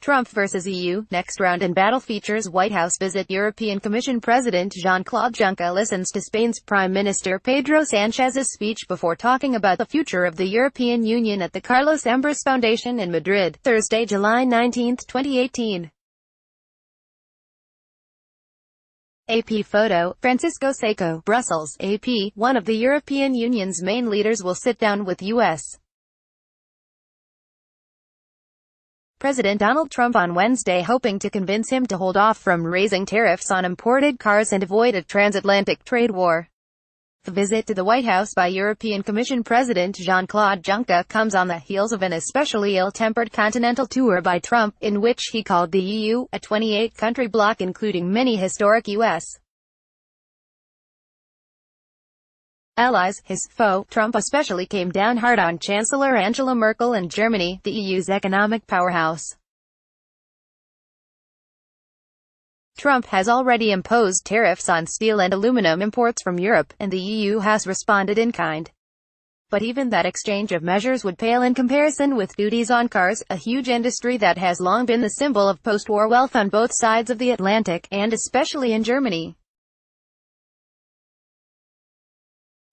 Trump vs EU, next round in battle features White House visit. European Commission President Jean-Claude Juncker listens to Spain's Prime Minister Pedro Sanchez's speech before talking about the future of the European Union at the Carlos Embers Foundation in Madrid, Thursday, July 19, 2018. AP photo, Francisco Seco, Brussels. AP, one of the European Union's main leaders will sit down with U.S. President Donald Trump on Wednesday, hoping to convince him to hold off from raising tariffs on imported cars and avoid a transatlantic trade war. The visit to the White House by European Commission President Jean-Claude Juncker comes on the heels of an especially ill-tempered continental tour by Trump, in which he called the EU a 28-country bloc including many historic U.S. allies. His foe, Trump, especially came down hard on Chancellor Angela Merkel and Germany, the EU's economic powerhouse. Trump has already imposed tariffs on steel and aluminum imports from Europe, and the EU has responded in kind. But even that exchange of measures would pale in comparison with duties on cars, a huge industry that has long been the symbol of post-war wealth on both sides of the Atlantic, and especially in Germany.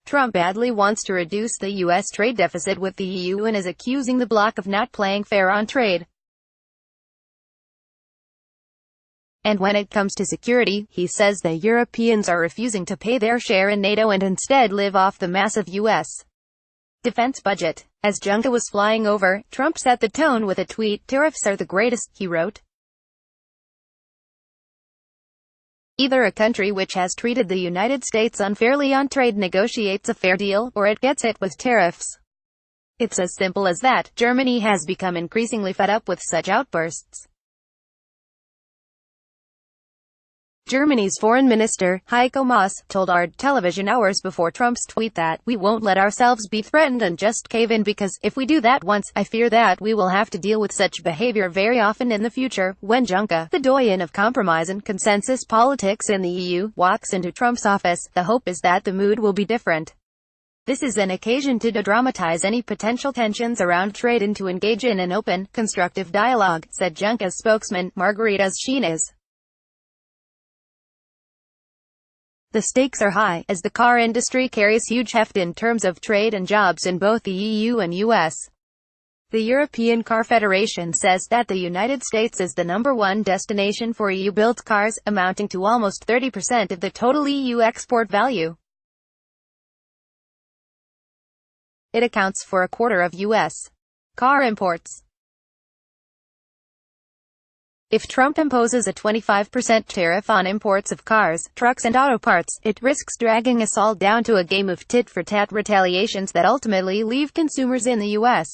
Trump badly wants to reduce the U.S. trade deficit with the EU and is accusing the bloc of not playing fair on trade. And when it comes to security, he says the Europeans are refusing to pay their share in NATO and instead live off the massive U.S. defense budget. As Juncker was flying over, Trump set the tone with a tweet. "Tariffs are the greatest," he wrote. Either a country which has treated the United States unfairly on trade negotiates a fair deal, or it gets hit with tariffs. It's as simple as that. Germany has become increasingly fed up with such outbursts. Germany's Foreign Minister, Heiko Maas, told ARD television hours before Trump's tweet that, "We won't let ourselves be threatened and just cave in because, if we do that once, I fear that we will have to deal with such behavior very often in the future." When Juncker, the doyen of compromise and consensus politics in the EU, walks into Trump's office, the hope is that the mood will be different. This is an occasion to de-dramatize any potential tensions around trade and to engage in an open, constructive dialogue, said Juncker's spokesman, Margaritas Schinas. The stakes are high, as the car industry carries huge heft in terms of trade and jobs in both the EU and US. The European Car Federation says that the United States is the #1 destination for EU-built cars, amounting to almost 30% of the total EU export value. It accounts for a quarter of US car imports. If Trump imposes a 25% tariff on imports of cars, trucks and auto parts, it risks dragging us all down to a game of tit-for-tat retaliations that ultimately leave consumers in the U.S.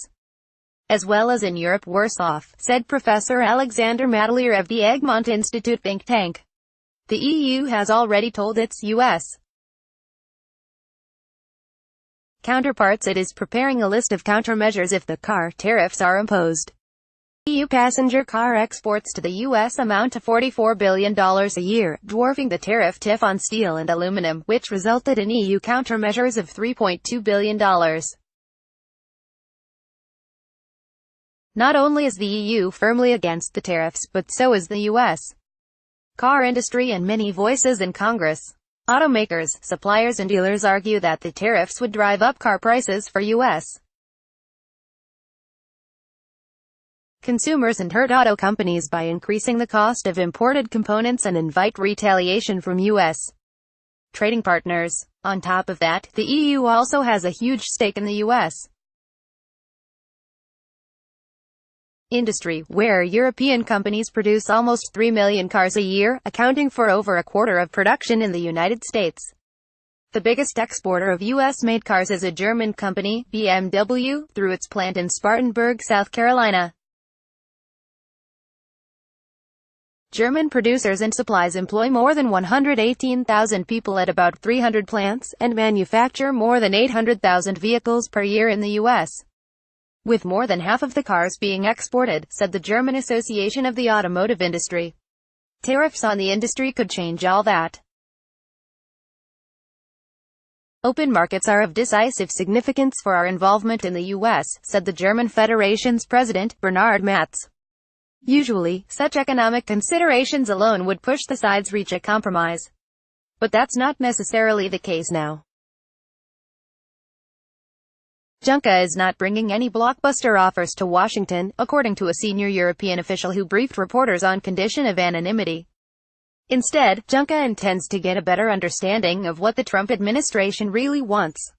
as well as in Europe worse off, said Professor Alexander Matelier of the Egmont Institute think tank. The EU has already told its U.S. counterparts it is preparing a list of countermeasures if the car tariffs are imposed. EU passenger car exports to the U.S. amount to $44 billion a year, dwarfing the tariff tiff on steel and aluminum, which resulted in EU countermeasures of $3.2 billion. Not only is the EU firmly against the tariffs, but so is the U.S. car industry and many voices in Congress. Automakers, suppliers and dealers argue that the tariffs would drive up car prices for U.S. consumers and hurt auto companies by increasing the cost of imported components and invite retaliation from U.S. trading partners. On top of that, the EU also has a huge stake in the U.S. industry, where European companies produce almost 3 million cars a year, accounting for over a quarter of production in the United States. The biggest exporter of U.S.-made cars is a German company, BMW, through its plant in Spartanburg, South Carolina. German producers and supplies employ more than 118,000 people at about 300 plants, and manufacture more than 800,000 vehicles per year in the U.S., with more than half of the cars being exported, said the German Association of the Automotive Industry. Tariffs on the industry could change all that. Open markets are of decisive significance for our involvement in the U.S., said the German Federation's president, Bernhard Matz. Usually, such economic considerations alone would push the sides reach a compromise. But that's not necessarily the case now. Juncker is not bringing any blockbuster offers to Washington, according to a senior European official who briefed reporters on condition of anonymity. Instead, Juncker intends to get a better understanding of what the Trump administration really wants.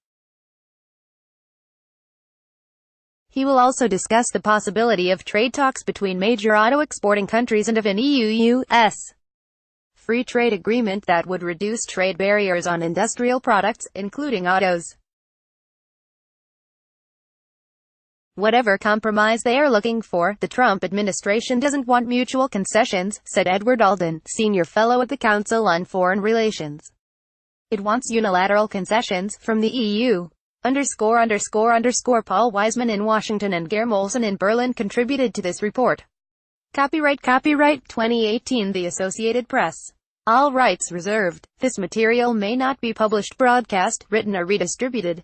He will also discuss the possibility of trade talks between major auto-exporting countries and of an EU-US free trade agreement that would reduce trade barriers on industrial products, including autos. Whatever compromise they are looking for, the Trump administration doesn't want mutual concessions, said Edward Alden, senior fellow at the Council on Foreign Relations. It wants unilateral concessions from the EU. Paul Wiseman in Washington and Geir Molson in Berlin contributed to this report. Copyright 2018 The Associated Press. All rights reserved. This material may not be published, broadcast, written or redistributed.